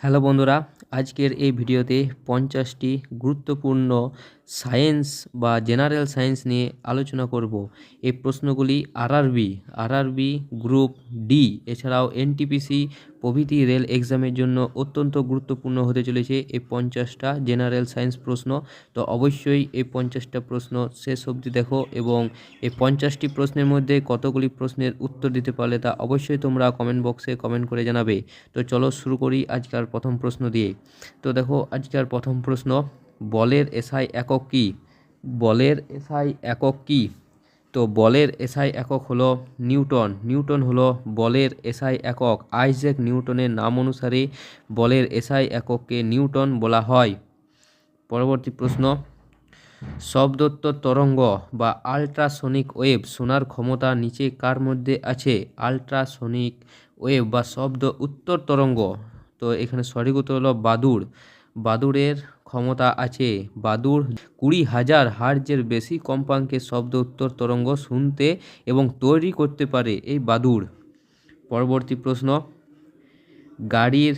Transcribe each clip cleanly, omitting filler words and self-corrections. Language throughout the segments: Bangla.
হ্যালো বন্ধুরা, আজকের এই ভিডিওতে 50টি গুরুত্বপূর্ণ সায়েন্স বা জেনারেল সায়েন্স নিয়ে আলোচনা করব। এই প্রশ্নগুলি আরআরবি গ্রুপ ডি এছাড়াও এনটিপিসি প্রভৃতি রেল এক্সামের জন্য অত্যন্ত গুরুত্বপূর্ণ হতে চলেছে এই 50টা জেনারেল সায়েন্স প্রশ্ন। তো অবশ্যই এই 50টা প্রশ্ন শেষ অবধি দেখো এবং এই 50টি প্রশ্নের মধ্যে কতগুলি প্রশ্নের উত্তর দিতে পারলে তা অবশ্যই তোমরা কমেন্ট বক্সে কমেন্ট করে জানাবে। তো চলো শুরু করি আজকের প্রথম প্রশ্ন দিয়ে। তো দেখো আজকের প্রথম প্রশ্ন, বলের এসআই একক কী? বলের এসআই একক কী? তো বলের এসআই একক হলো নিউটন হলো বলের এসআই একক। আইজ্যাক নিউটনের নাম অনুসারে বলের এসআই একককে নিউটন বলা হয়। পরবর্তী প্রশ্ন, শব্দোত্তর তরঙ্গ বা আল্ট্রাসনিক ওয়েভ শোনার ক্ষমতা নিচে কার মধ্যে আছে? আল্ট্রাসনিক ওয়েভ বা শব্দ উত্তর তরঙ্গ, তো এখানে সঠিক উত্তর হলো বাদুড়ের ক্ষমতা আছে। বাদুড় 20,000 হার্জের বেশি কম্পাঙ্কের শব্দ উত্তর তরঙ্গ শুনতে এবং তৈরি করতে পারে এই বাদুড়। পরবর্তী প্রশ্ন, গাড়ির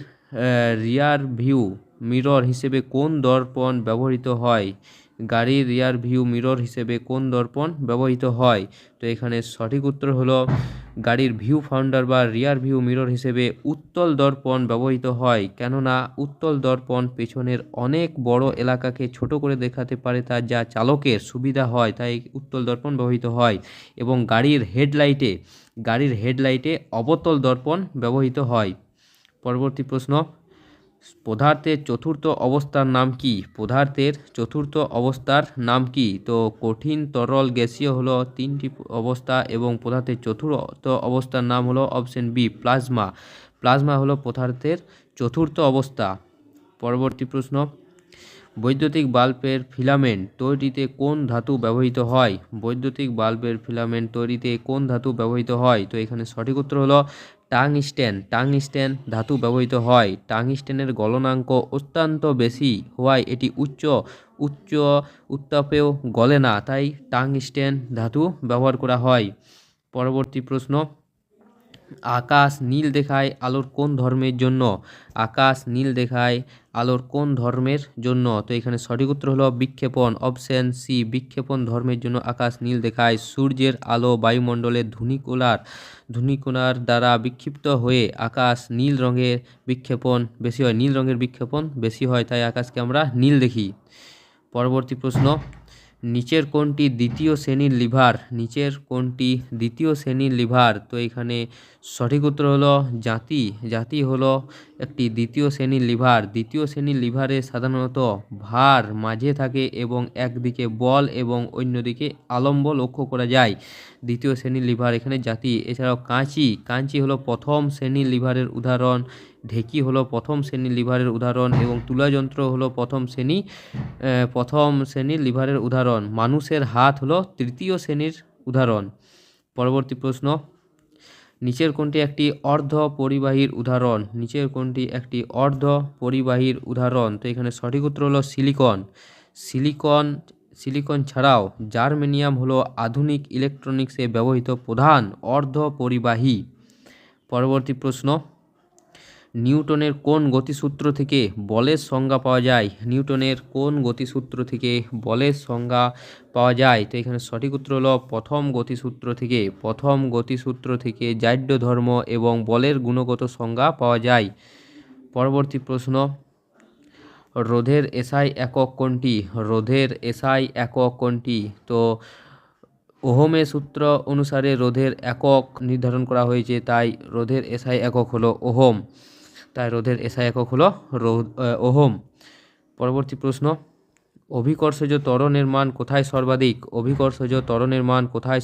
রিয়ার ভিউ মিরর হিসেবে কোন দর্পণ ব্যবহৃত হয়? গাড়ির রিয়ার ভিউ মিরর হিসেবে কোন দর্পণ ব্যবহৃত হয়? তো এখানে সঠিক উত্তর হলো গাড়ির ভিউ ফাউন্ডার বা রিয়ার ভিউ মিরর হিসেবে উত্তল দর্পণ ব্যবহৃত হয়, কেননা উত্তল দর্পণ পেছনের অনেক বড় এলাকাকে ছোট করে দেখাতে পারে, তার যা চালকের সুবিধা হয়, তাই উত্তল দর্পণ ব্যবহৃত হয়। এবং গাড়ির হেডলাইটে অবতল দর্পণ ব্যবহৃত হয়। পরবর্তী প্রশ্ন, পদার্থের চতুর্থ অবস্থার নাম কি? পদার্থের চতুর্থ অবস্থার নাম কি? তো কঠিন, তরল, গ্যাসীয় হলো 3টি অবস্থা এবং পদার্থের চতুর্থ অবস্থার নাম হলো অপশন বি প্লাজমা হলো পদার্থের চতুর্থ অবস্থা। পরবর্তী প্রশ্ন, বৈদ্যুতিক বাল্বের ফিলামেন্ট তৈরিতে কোন ধাতু ব্যবহৃত হয়? বৈদ্যুতিক বাল্বের ফিলামেন্ট তৈরিতে কোন ধাতু ব্যবহৃত হয়? তো এখানে সঠিক উত্তর হলো টাংস্টেন ধাতু ব্যবহৃত হয়। টাংস্টেনের গলনাঙ্ক অত্যন্ত বেশি হওয়ায় এটি উচ্চ উত্তাপেও গলে না, তাই টাংস্টেন ধাতু ব্যবহার করা হয়। পরবর্তী প্রশ্ন, আকাশ নীল দেখায় আলোর কোন ধর্মের জন্য? আকাশ নীল দেখায় আলোর কোন ধর্মের জন্য? তো এখানে সঠিক উত্তর হলো বিক্ষেপণ, অপশন সি বিক্ষেপণ ধর্মের জন্য আকাশ নীল দেখায়। সূর্যের আলো বায়ুমণ্ডলের ধূলিকণার দ্বারা বিক্ষিপ্ত হয়ে আকাশ নীল রঙের বিক্ষেপণ বেশি হয়, তাই আকাশকে আমরা নীল দেখি। পরবর্তী প্রশ্ন, নিচের কোনটি দ্বিতীয় শ্রেণীর লিভার? তো এখানে সঠিক উত্তর হলো জাতি হলো একটি দ্বিতীয় শ্রেণীর লিভার। দ্বিতীয় শ্রেণীর লিভারে সাধারণত ভার মাঝে থাকে এবং একদিকে বল এবং অন্যদিকে আলম্ব লক্ষ্য করা যায়। দ্বিতীয় শ্রেণীর লিভার এখানে জাতি। এছাড়াও কাঁচি হলো প্রথম শ্রেণীর লিভারের উদাহরণ। ঢেঁকি হলো প্রথম শ্রেণীর লিভারের উদাহরণ এবং তুলাযন্ত্র হলো প্রথম শ্রেণীর লিভারের উদাহরণ। মানুষের হাত হলো তৃতীয় শ্রেণীর উদাহরণ। পরবর্তী প্রশ্ন, নিচের কোনটি একটি অর্ধ পরিবাহীর উদাহরণ? তো এখানে সঠিক উত্তর হলো সিলিকন ছাড়াও জার্মেনিয়াম হলো আধুনিক ইলেকট্রনিক্সে ব্যবহৃত প্রধান অর্ধ পরিবাহী। পরবর্তী প্রশ্ন, নিউটনের কোন গতিসূত্র থেকে বলের সংজ্ঞা পাওয়া যায়? তো এখানে সঠিক উত্তর হলো প্রথম গতিসূত্র থেকে জাড্য ধর্ম এবং বলের গুণগত সংজ্ঞা পাওয়া যায়। পরবর্তী প্রশ্ন, রোধের এসআই একক কোনটি? তো ওহমের সূত্র অনুসারে রোধের একক নির্ধারণ করা হয়েছে, তাই রোধের এসআই একক হলো ওহম। পরবর্তী প্রশ্ন, অভিকর্ষজ ত্বরণের মান কোথায়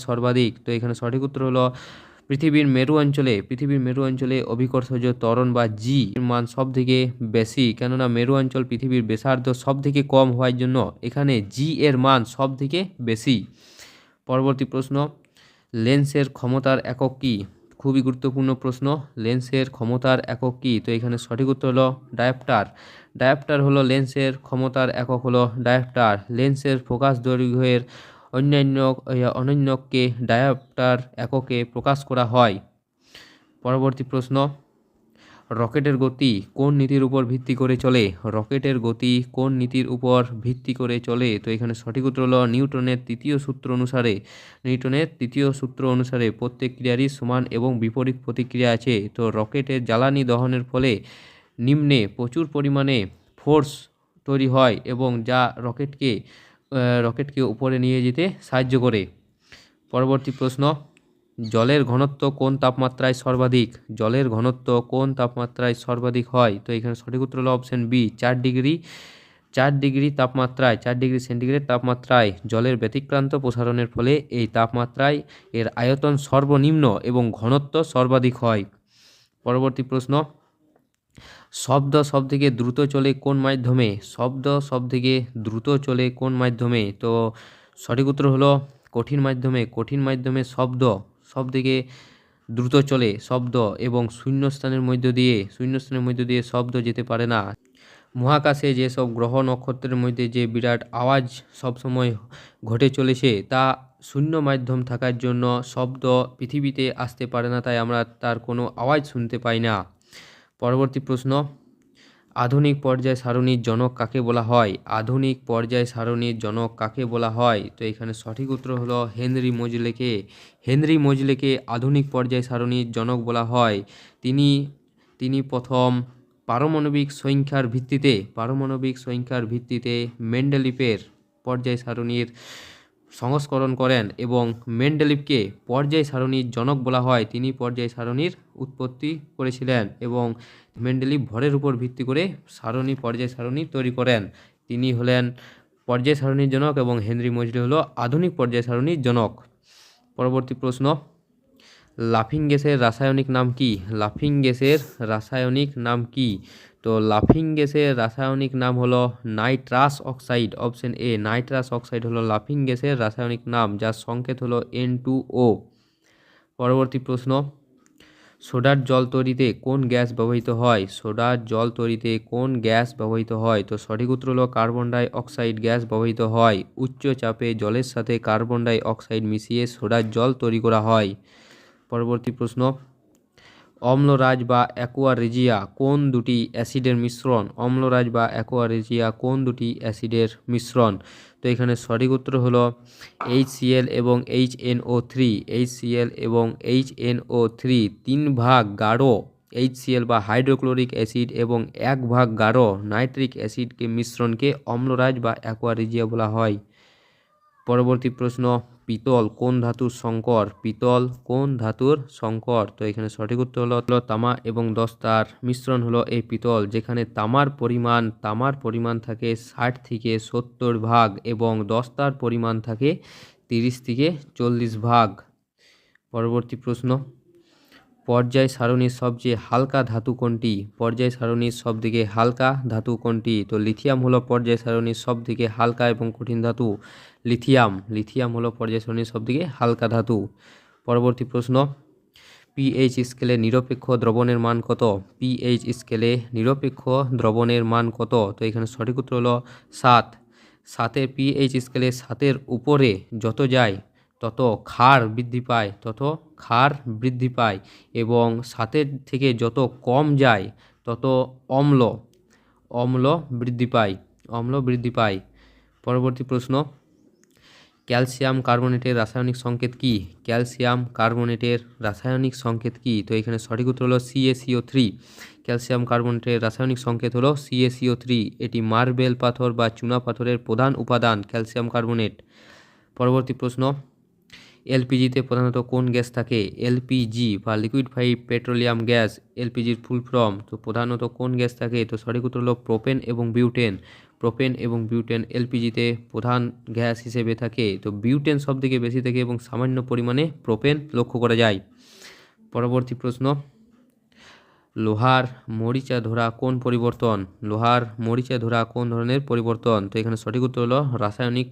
সর্বাধিক? তো এখানে সঠিক উত্তর হলো পৃথিবীর মেরু অঞ্চলে অভিকর্ষজ ত্বরণ বা জি এর মান সব থেকে বেশি, কেননা মেরু অঞ্চল পৃথিবীর ব্যাসার্ধ সব থেকে কম হওয়ার জন্য এখানে জি এর মান সব থেকে বেশি। পরবর্তী প্রশ্ন, লেন্সের ক্ষমতার একক কী? খুবই গুরুত্বপূর্ণ প্রশ্ন, লেন্সের ক্ষমতার একক কী? তো এখানে সঠিক উত্তর হলো ডায়াপ্টার হলো লেন্সের ক্ষমতার একক হলো ডায়াপ্টার। লেন্সের ফোকাস দৈর্ঘ্যের অনন্যকে ডায়াপ্টার এককে প্রকাশ করা হয়। পরবর্তী প্রশ্ন, রকেটের গতি কোন নীতির উপর ভিত্তি করে চলে? রকেটের গতি কোন নীতির উপর ভিত্তি করে চলে? তো এখানে সঠিক উত্তর হলো নিউটনের তৃতীয় সূত্র অনুসারে। নিউটনের তৃতীয় সূত্র অনুসারে প্রত্যেক ক্রিয়ারই সমান এবং বিপরীত প্রতিক্রিয়া আছে। তো রকেটের জ্বালানি দহনের ফলে নিম্নে প্রচুর পরিমাণে ফোর্স তৈরি হয় এবং যা রকেটকে উপরে নিয়ে যেতে সাহায্য করে। পরবর্তী প্রশ্ন, জলের ঘনত্ব কোন তাপমাত্রায় সর্বাধিক? জলের ঘনত্ব কোন তাপমাত্রায় সর্বাধিক হয়? তো এখানে সঠিক উত্তর হলো অপশন বি, 4 ডিগ্রি তাপমাত্রায়, 4 ডিগ্রি সেন্টিগ্রেড তাপমাত্রায় জলের ব্যতিক্রান্ত প্রসারণের ফলে এই তাপমাত্রায় এর আয়তন সর্বনিম্ন এবং ঘনত্ব সর্বাধিক হয়। পরবর্তী প্রশ্ন, শব্দ সবথেকে দ্রুত চলে কোন মাধ্যমে? শব্দ সবথেকে দ্রুত চলে কোন মাধ্যমে? তো সঠিক উত্তর হলো কঠিন মাধ্যমে। কঠিন মাধ্যমে শব্দ সবথেকে দ্রুত চলে শব্দ, এবং শূন্যস্থানের মধ্য দিয়ে শব্দ যেতে পারে না। মহাকাশে যেসব গ্রহ নক্ষত্রের মধ্যে যে বিরাট আওয়াজ সবসময় ঘটে চলেছে তা শূন্য মাধ্যম থাকার জন্য শব্দ পৃথিবীতে আসতে পারে না, তাই আমরা তার কোনো আওয়াজ শুনতে পাই না। পরবর্তী প্রশ্ন, আধুনিক পর্যায় সারণীর জনক কাকে বলা হয়? আধুনিক পর্যায় সারণীর জনক কাকে বলা হয়? তো এখানে সঠিক উত্তর হলো হেনরি মোজলেকে। হেনরি মোজলেকে আধুনিক পর্যায় সারণীর জনক বলা হয়। তিনি প্রথম পারমাণবিক সংখ্যার ভিত্তিতে মেন্ডেলিফের পর্যায় সারণীর সংস্করণ করেন এবং মেন্ডেলিফকে পর্যায় সারণীর জনক বলা হয়। তিনি পর্যায় সারণীর উৎপত্তি করেছিলেন এবং মেন্ডেলিফ ভরের উপর ভিত্তি করে পর্যায় সারণী তৈরি করেন। তিনি হলেন পর্যায় সারণীর জনক এবং হেনরি মোজলে হলো আধুনিক পর্যায় সারণীর জনক। পরবর্তী প্রশ্ন, লাফিং গ্যাসের রাসায়নিক নাম কি? লাফিং গ্যাসের রাসায়নিক নাম কি? তো লাফিং গ্যাসের রাসায়নিক নাম হলো nitrous oxide. Option A, nitrous oxide হলো লাফিং গ্যাসের রাসায়নিক নাম, যার সংকেত হলো N2O। পরবর্তী প্রশ্ন, সোডার জল তৈরিতে কোন গ্যাস ব্যবহৃত হয়? সোডার জল তৈরিতে কোন গ্যাস ব্যবহৃত হয়? তো সঠিক উত্তর হলো কার্বন ডাই অক্সাইড গ্যাস ব্যবহৃত হয়। উচ্চ চাপে জলের সাথে কার্বন ডাই অক্সাইড মিশিয়ে সোডার জল তৈরি করা হয়। পরবর্তী প্রশ্ন, অম্লরাজ বা অ্যাকোয়ারেজিয়া কোন দুটি অ্যাসিডের মিশ্রণ? অম্লরাজ বা অ্যাকোয়ারেজিয়া কোন দুটি অ্যাসিডের মিশ্রণ? তো এখানে সঠিক উত্তর হলো HCl এবং HNO3। HCl এবং HNO3 3 ভাগ গাঢ় HCl বা হাইড্রোক্লোরিক অ্যাসিড এবং 1 ভাগ গাঢ় নাইট্রিক অ্যাসিডকে মিশ্রণকে অম্লরাজ বা অ্যাকোয়ারেজিয়া বলা হয়। পরবর্তী প্রশ্ন, পিতল কোন ধাতুর সংকর? পিতল কোন ধাতুর সংকর? তো এখানে সঠিক উত্তর হলো তামা এবং দস্তার মিশ্রণ হলো এই পিতল, যেখানে তামার পরিমাণ থাকে 60 থেকে 70 ভাগ এবং দস্তার পরিমাণ থাকে 30 থেকে 40 ভাগ। পরবর্তী প্রশ্ন, পর্যায় সারণীর সবচেয়ে হালকা ধাতু কোনটি? পর্যায় সারণীর সবথেকে হালকা ধাতু কোনটি? তো লিথিয়াম হলো পর্যায় সারণীর সবথেকে হালকা এবং কঠিন ধাতু। লিথিয়াম হলো পর্যায় সারণীর সবথেকে হালকা ধাতু। পরবর্তী প্রশ্ন, পিএইচ স্কেলে নিরপেক্ষ দ্রবণের মান কত? পিএইচ স্কেলে নিরপেক্ষ দ্রবণের মান কত? তো এখানে সঠিক উত্তর হলো 7। 7-এর পিএইচ স্কেলে 7-এর উপরে যত যায় তত ক্ষার বৃদ্ধি পায় এবং 7-এর থেকে যত কম যায় তত অম্ল বৃদ্ধি পায়। পরবর্তী প্রশ্ন, ক্যালসিয়াম কার্বনেটের রাসায়নিক সংকেত কি? ক্যালসিয়াম কার্বনেটের রাসায়নিক সংকেত কি? তো এখানে সঠিক উত্তর হলো CaCO3। ক্যালসিয়াম কার্বনেটের রাসায়নিক সংকেত হলো CaCO3। এটি মার্বেল পাথর বা চুনা পাথরের প্রধান উপাদান ক্যালসিয়াম কার্বনেট। পরবর্তী প্রশ্ন, এলপিজিতে প্রধানত কোন গ্যাস থাকে? এলপিজি বা লিকুইফাইড পেট্রোলিয়াম গ্যাস, এলপিজির ফুল ফর্ম। তো প্রধানত কোন গ্যাস থাকে? তো সঠিক উত্তর হলো প্রোপেন এবং বিউটেন এলপিজিতে প্রধান গ্যাস হিসেবে থাকে। তো বিউটেন সবথেকে বেশি থাকে এবং সামান্য পরিমাণে প্রোপেন লক্ষ্য করা যায়। পরবর্তী প্রশ্ন, লোহার মরিচা ধরা কোন ধরনের পরিবর্তন? তো এখানে সঠিক উত্তর হলো রাসায়নিক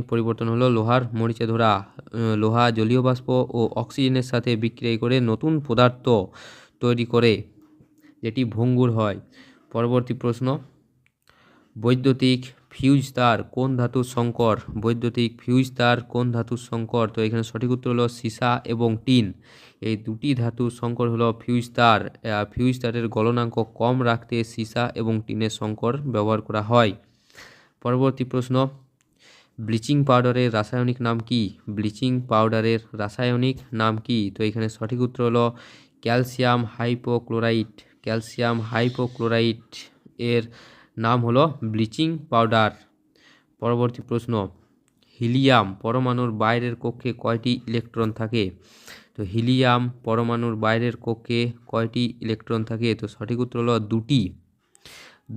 পরিবর্তন হলো লোহার মরিচা ধরা। লোহা জলীয় বাষ্প ও অক্সিজেনের সাথে বিক্রিয়া করে নতুন পদার্থ তৈরি করে, যেটি ভঙ্গুর হয়। পরবর্তী প্রশ্ন, বৈদ্যুতিক ফিউজ তার কোন ধাতুর সংকর? বৈদ্যুতিক ফিউজ তার কোন ধাতুর সংকর? তো এখানে সঠিক উত্তর হলো সীসা এবং টিন। এই দুটি ধাতুর সংকর হলো ফিউজ তার। ফিউজ তারের গলনাঙ্ক কম রাখতে সীসা এবং টিনের সংকর ব্যবহার করা হয়। পরবর্তী প্রশ্ন, ব্লিচিং পাউডারের রাসায়নিক নাম কি? ব্লিচিং পাউডারের রাসায়নিক নাম কি? তো এখানে সঠিক উত্তর হলো ক্যালসিয়াম হাইপোক্লোরাইট। ক্যালসিয়াম হাইপোক্লোরাইট এর নাম হলো ব্লিচিং পাউডার। পরবর্তী প্রশ্ন, হিলিয়াম পরমাণুর বাইরের কক্ষে কয়টি ইলেকট্রন থাকে? তো হিলিয়াম পরমাণুর বাইরের কক্ষে কয়টি ইলেকট্রন থাকে? তো সঠিক উত্তর হলো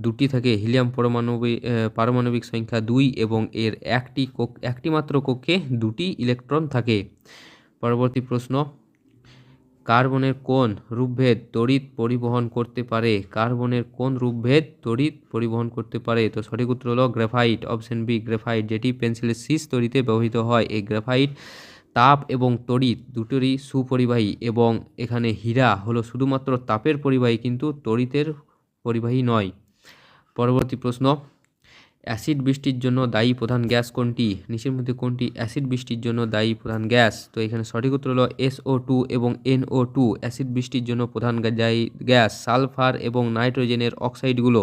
দুটি থাকে। হিলিয়াম পারমাণবিক সংখ্যা 2 এবং এর একটি মাত্র কক্ষে দুটি ইলেকট্রন থাকে। পরবর্তী প্রশ্ন, কার্বনের কোন রূপভেদ তড়িৎ পরিবহন করতে পারে? কার্বনের কোন রূপভেদ তড়িৎ পরিবহন করতে পারে? তো সঠিক উত্তর হলো গ্রাফাইট। অপশন বি গ্রাফাইট, যেটি পেন্সিলের শীষ তৈরিতে ব্যবহৃত হয়। এই গ্রাফাইট তাপ এবং তড়িৎ দুটোরই সুপরিবাহী, এবং এখানে হীরা হলো শুধুমাত্র তাপের পরিবাহী কিন্তু তড়িতের পরিবাহী নয়। পরবর্তী প্রশ্ন, অ্যাসিড বৃষ্টির জন্য দায়ী প্রধান গ্যাস কোনটি? নিচের মধ্যে কোনটি অ্যাসিড বৃষ্টির জন্য দায়ী প্রধান গ্যাস? তো এখানে সঠিক উত্তর হলো SO2 এবং NO2 অ্যাসিড বৃষ্টির জন্য প্রধান দায়ী গ্যাস। সালফার এবং নাইট্রোজেনের অক্সাইডগুলো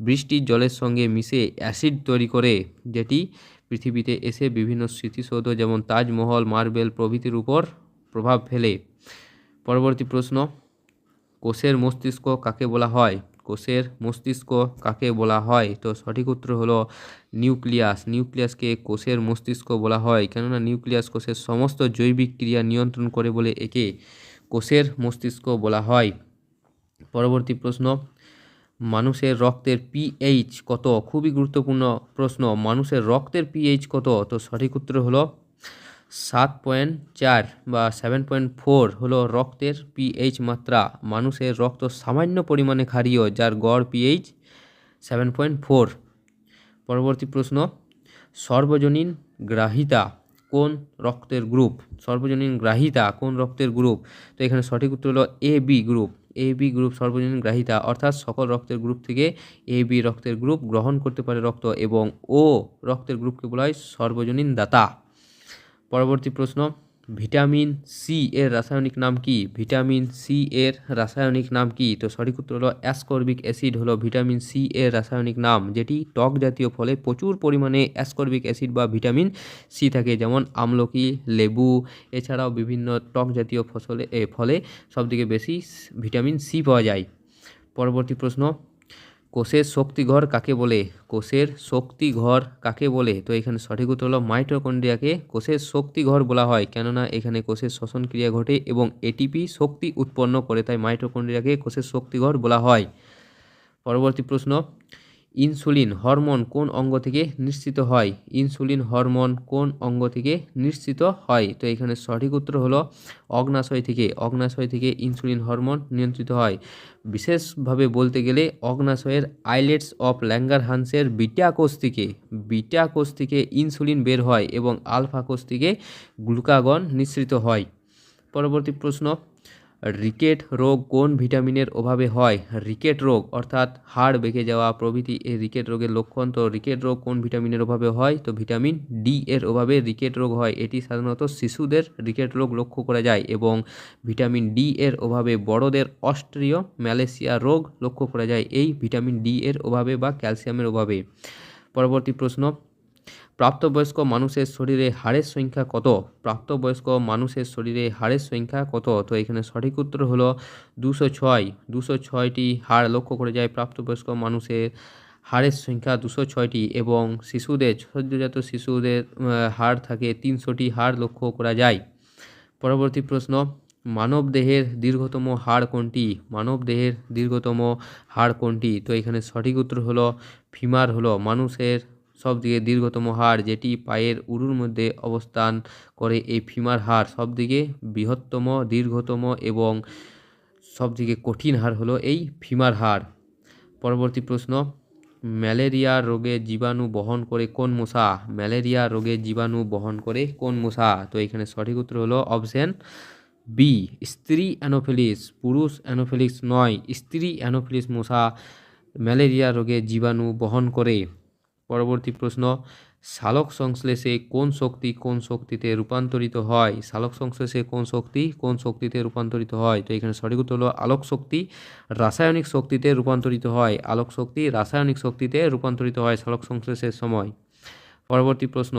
বৃষ্টির জলের সঙ্গে মিশে অ্যাসিড তৈরি করে, যেটি পৃথিবীতে এসে বিভিন্ন স্মৃতিসৌধ যেমন তাজমহল, মার্বেল প্রভৃতির উপর প্রভাব ফেলে। পরবর্তী প্রশ্ন, কোষের মস্তিষ্ক কাকে বলা হয়? কোষের মস্তিষ্ক কাকে বলা হয়? তো সঠিক উত্তর হলো নিউক্লিয়াস। নিউক্লিয়াসকে কোষের মস্তিষ্ক বলা হয়, কেননা নিউক্লিয়াস কোষের সমস্ত জৈবিক ক্রিয়া নিয়ন্ত্রণ করে বলে একে কোষের মস্তিষ্ক বলা হয়। পরবর্তী প্রশ্ন, মানুষের রক্তের পিএইচ কত? খুবই গুরুত্বপূর্ণ প্রশ্ন। মানুষের রক্তের পিএইচ কত? তো সঠিক উত্তর হলো 7.4 বা 7.4 হলো রক্তের পিএইচ মাত্রা। মানুষের রক্ত সামান্য পরিমাণে ক্ষারীয়, যার গড় পিএইচ 7.4। পরবর্তী প্রশ্ন, সর্বজনীন গ্রাহিতা কোন রক্তের গ্রুপ? সর্বজনীন গ্রাহিতা কোন রক্তের গ্রুপ? তো এখানে সঠিক উত্তর হলো AB গ্রুপ। AB গ্রুপ সর্বজনীন গ্রাহিতা, অর্থাৎ সকল রক্তের গ্রুপ থেকে AB রক্তের গ্রুপ গ্রহণ করতে পারে রক্ত, এবং O রক্তের গ্রুপকে বলা হয় সর্বজনীন দাতা। পরবর্তী প্রশ্ন, ভিটামিন সি এর রাসায়নিক নাম কি? ভিটামিন সি এর রাসায়নিক নাম কি? তো সঠিক উত্তর হলো অ্যাসকর্বিক অ্যাসিড হলো ভিটামিন সি এর রাসায়নিক নাম, যেটি টক জাতীয় ফলে প্রচুর পরিমাণে অ্যাসকর্বিক অ্যাসিড বা ভিটামিন সি থাকে, যেমন আমলকি, লেবু, এছাড়াও বিভিন্ন টক জাতীয় ফলে সবথেকে বেশি ভিটামিন সি পাওয়া যায়। পরবর্তী প্রশ্ন, কোষের শক্তিঘর কাকে বলে? কোষের শক্তিঘর কাকে বলে? তো এখানে সঠিক উত্তর হলো মাইটোকন্ড্রিয়াকে কোষের শক্তিঘর বলা হয়, কেননা এখানে কোষের শ্বসন ক্রিয়া ঘটে এবং এটিপি শক্তি উৎপন্ন করে, তাই মাইটোকন্ড্রিয়াকে কোষের শক্তিঘর বলা হয়। পরবর্তী প্রশ্ন, ইনসুলিন হরমোন কোন অঙ্গ থেকে নিঃসৃত হয়? ইনসুলিন হরমোন কোন অঙ্গ থেকে নিঃসৃত হয়? তো এখানে সঠিক উত্তর হলো অগ্নাশয় থেকে। অগ্নাশয় থেকে ইনসুলিন হরমোন নিয়ন্ত্রিত হয়। বিশেষভাবে বলতে গেলে অগ্নাশয়ের আইলেটস অফ ল্যাঙ্গারহান্সের বিটা কোষ থেকে ইনসুলিন বের হয় এবং আলফা কোষ থেকে গ্লুকাগন নিঃসৃত হয়। পরবর্তী প্রশ্ন, রিকেট রোগ কোন ভিটামিনের অভাবে হয়? রিকেট রোগ অর্থাৎ হাড় বেঁকে যাওয়া প্রভৃতি এই রিকেট রোগের লক্ষণ। তো রিকেট রোগ কোন ভিটামিনের অভাবে হয়? তো ভিটামিন ডি এর অভাবে রিকেট রোগ হয়। এটি সাধারণত শিশুদের রিকেট রোগ লক্ষ্য করা যায়, এবং ভিটামিন ডি এর অভাবে বড়দের অস্ট্রিও ম্যালেসিয়া রোগ লক্ষ্য করা যায় এই ভিটামিন ডি এর অভাবে বা ক্যালসিয়ামের অভাবে। পরবর্তী প্রশ্ন, প্রাপ্তবয়স্ক মানুষের শরীরে হাড়ের সংখ্যা কত? প্রাপ্তবয়স্ক মানুষের শরীরে হাড়ের সংখ্যা কত? তো এখানে সঠিক উত্তর হলো 206। 206টি হাড় লক্ষ্য করে যায় প্রাপ্তবয়স্ক মানুষের হাড়ের সংখ্যা 206টি, এবং সদ্যোজাত শিশুদের হাড় থাকে 300টি হাড় লক্ষ্য করা যায়। পরবর্তী প্রশ্ন, মানবদেহের দীর্ঘতম হাড় কোনটি? মানবদেহের দীর্ঘতম হাড় কোনটি? তো এখানে সঠিক উত্তর হলো ফিমার হলো মানুষের সবথেকে দীর্ঘতম হাড়, যেটি পায়ের উরুর মধ্যে অবস্থান করে। এই ফিমার হাড় সবথেকে বৃহত্তম, দীর্ঘতম এবং সবথেকে কঠিন হাড় হলো এই ফিমার হাড়। পরবর্তী প্রশ্ন, ম্যালেরিয়া রোগের জীবাণু বহন করে কোন মশা? ম্যালেরিয়া রোগের জীবাণু বহন করে কোন মশা? তো এখানে সঠিক উত্তর হলো অপশন বি স্ত্রী অ্যানোফিলিস। পুরুষ অ্যানোফিলিস নয়, স্ত্রী অ্যানোফিলিস মশা ম্যালেরিয়া রোগের জীবাণু বহন করে। পরবর্তী প্রশ্ন, সালোক সংশ্লেষে কোন শক্তি কোন শক্তিতে রূপান্তরিত হয়? সালোক সংশ্লেষে কোন শক্তি কোন শক্তিতে রূপান্তরিত হয়? তো এখানে সঠিক উত্তর হলো আলোক শক্তি রাসায়নিক শক্তিতে রূপান্তরিত হয়। আলোক শক্তি রাসায়নিক শক্তিতে রূপান্তরিত হয় সালোক সংশ্লেষের সময়। পরবর্তী প্রশ্ন,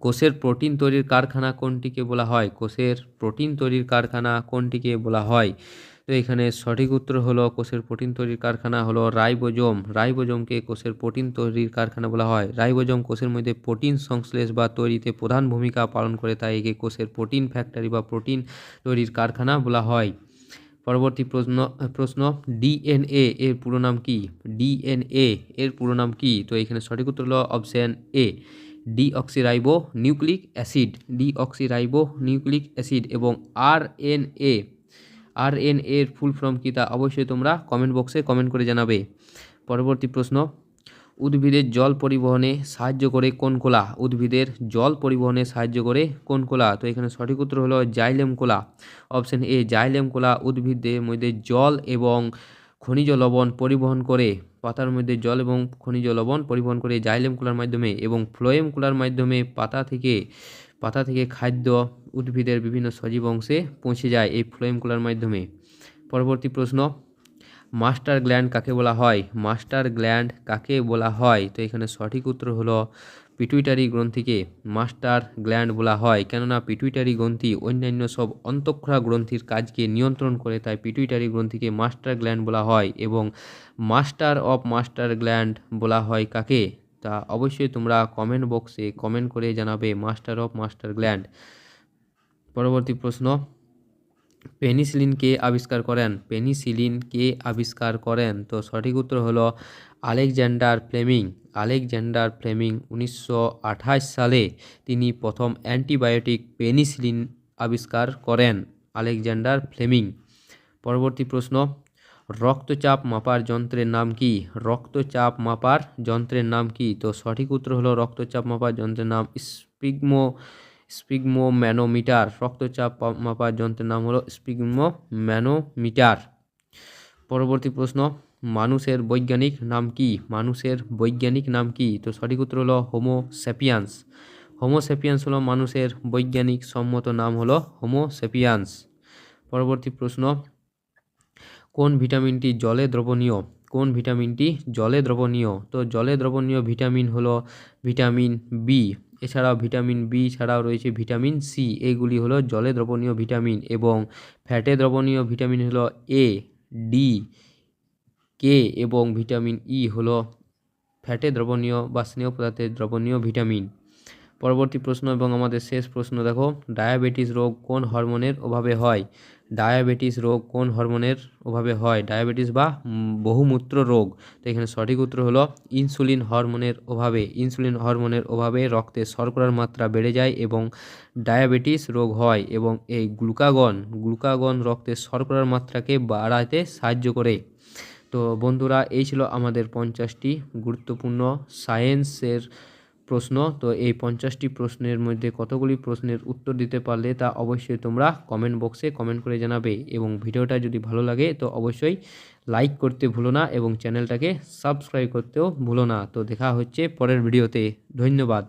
কোষের প্রোটিন তৈরির কারখানা কোনটিকে বলা হয়? কোষের প্রোটিন তৈরির কারখানা কোনটিকে বলা হয়? তো এখানে সঠিক উত্তর হলো কোষের প্রোটিন তৈরির কারখানা হলো রাইবোজোম। রাইবোজোমকে কোষের প্রোটিন তৈরির কারখানা বলা হয়। রাইবোজোম কোষের মধ্যে প্রোটিন সংশ্লেষ বা তৈরিতে প্রধান ভূমিকা পালন করে, তাই একে কোষের প্রোটিন ফ্যাক্টরি বা প্রোটিন তৈরির কারখানা বলা হয়। পরবর্তী প্রশ্ন ডিএনএ এর পুরো নাম কি? ডিএনএ এর পুরো নাম কি? তো এখানে সঠিক উত্তর হলো option A deoxyribo nucleic acid. Deoxyribo nucleic acid. এবং আরএনএ এর ফুল ফর্ম কি তা অবশ্যই তোমরা কমেন্ট বক্সে কমেন্ট করে জানাবে। পরবর্তী প্রশ্ন, উদ্ভিদের জল পরিবহনে সাহায্য করে কোন কোলা? উদ্ভিদের জল পরিবহনে সাহায্য করে কোন কোলা? তো এখানে সঠিক উত্তর হলো জাইলেম কোলা। অপশন এ জাইলেম কোলা উদ্ভিদের মধ্যে জল এবং খনিজ লবণ পরিবহন করে। পাতার মধ্যে জল এবং খনিজ লবণ পরিবহন করে জাইলেম কোলার মাধ্যমে, এবং ফ্লোয়েম কোলার মাধ্যমে পাতা থেকে খাদ্য উদ্ভিদের বিভিন্ন সজীব অংশে পৌঁছে যায় এই ফ্লোয়েম কোলার মাধ্যমে। পরবর্তী প্রশ্ন, মাস্টার গ্ল্যান্ড কাকে বলা হয়? মাস্টার গ্ল্যান্ড কাকে বলা হয়? তো এখানে সঠিক উত্তর হলো পিটুইটারি গ্রন্থিকে মাস্টার গ্ল্যান্ড বলা হয়, কেননা পিটুইটারি গ্রন্থি অন্যান্য সব অন্তঃক্ষরা গ্রন্থির কাজকে নিয়ন্ত্রণ করে, তাই পিটুইটারি গ্রন্থিকে মাস্টার গ্ল্যান্ড বলা হয়। এবং মাস্টার অফ মাস্টার গ্ল্যান্ড বলা হয় কাকে? তা অবশ্যই তোমরা কমেন্ট বক্সে কমেন্ট করে জানাবে মাস্টার অফ মাস্টার গ্ল্যান্ড। পরবর্তী প্রশ্ন, পেনিসিলিন কে আবিষ্কার করেন? পেনিসিলিন কে আবিষ্কার করেন? তো সঠিক উত্তর হলো আলেকজান্ডার ফ্লেমিং। আলেকজান্ডার ফ্লেমিং 1928 সালে তিনি প্রথম অ্যান্টিবায়োটিক পেনিসিলিন আবিষ্কার করেন, আলেকজান্ডার ফ্লেমিং। পরবর্তী প্রশ্ন, রক্তচাপ মাপার যন্ত্রের নাম কি? রক্তচাপ মাপার যন্ত্রের নাম কি? তো সঠিক উত্তর হলো রক্তচাপ মাপার যন্ত্রের নাম স্পিগমোম্যানোমিটার। রক্তচাপ মাপার যন্ত্রের নাম হলো স্পিগমোম্যানোমিটার। পরবর্তী প্রশ্ন, মানুষের বৈজ্ঞানিক নাম কি? মানুষের বৈজ্ঞানিক নাম কি? তো সঠিক উত্তর হলো হোমো স্যাপিয়ান্স। হোমো স্যাপিয়ান্স হলো মানুষের বৈজ্ঞানিক সম্মত নাম হলো হোমো স্যাপিয়ান্স। পরবর্তী প্রশ্ন, কোন ভিটামিনটি জলে দ্রবণীয়? কোন ভিটামিনটি জলে দ্রবণীয়? তো জলে দ্রবণীয় ভিটামিন হলো ভিটামিন বি। এছাড়াও ভিটামিন বি ছাড়াও রয়েছে ভিটামিন সি। এইগুলি হলো জলে দ্রবণীয় ভিটামিন। এবং ফ্যাটে দ্রবণীয় ভিটামিন হলো এ, ডি, কে, এবং ভিটামিন ই হলো ফ্যাটে দ্রবণীয় বা স্নেহ পদার্থে দ্রবণীয় ভিটামিন। পরবর্তী প্রশ্ন এবং আমাদের শেষ প্রশ্ন দেখো, ডায়াবেটিস রোগ কোন হরমোনের অভাবে হয়? ডায়াবেটিস রোগ কোন হরমোনের অভাবে হয়? ডায়াবেটিস বা বহুমূত্র রোগ। তো এখানে সঠিক উত্তর হলো ইনসুলিন হরমোনের অভাবে। ইনসুলিন হরমোনের অভাবে রক্তে শর্করার মাত্রা বেড়ে যায় এবং ডায়াবেটিস রোগ হয়। এবং এই গ্লুকাগন রক্তে শর্করার মাত্রাকে বাড়াতে সাহায্য করে। তো বন্ধুরা, এই ছিল আমাদের 50টি গুরুত্বপূর্ণ সায়েন্সের প্রশ্ন। তো এই 50টি প্রশ্নের মধ্যে কতগুলি প্রশ্নের উত্তর দিতে পারলে তা অবশ্যই তোমরা কমেন্ট বক্সে কমেন্ট করে জানাবে। এবং ভিডিওটা যদি ভালো লাগে তো অবশ্যই লাইক করতে ভুলো না এবং চ্যানেলটাকে সাবস্ক্রাইব করতেও ভুলো না। তো দেখা হচ্ছে পরের ভিডিওতে। ধন্যবাদ।